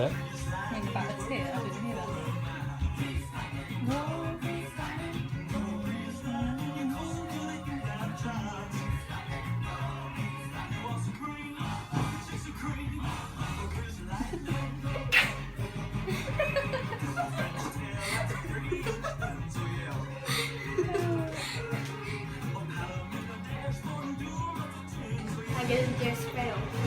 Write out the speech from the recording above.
it? In fact, it's here. I didn't hear that. I get it, there's spell.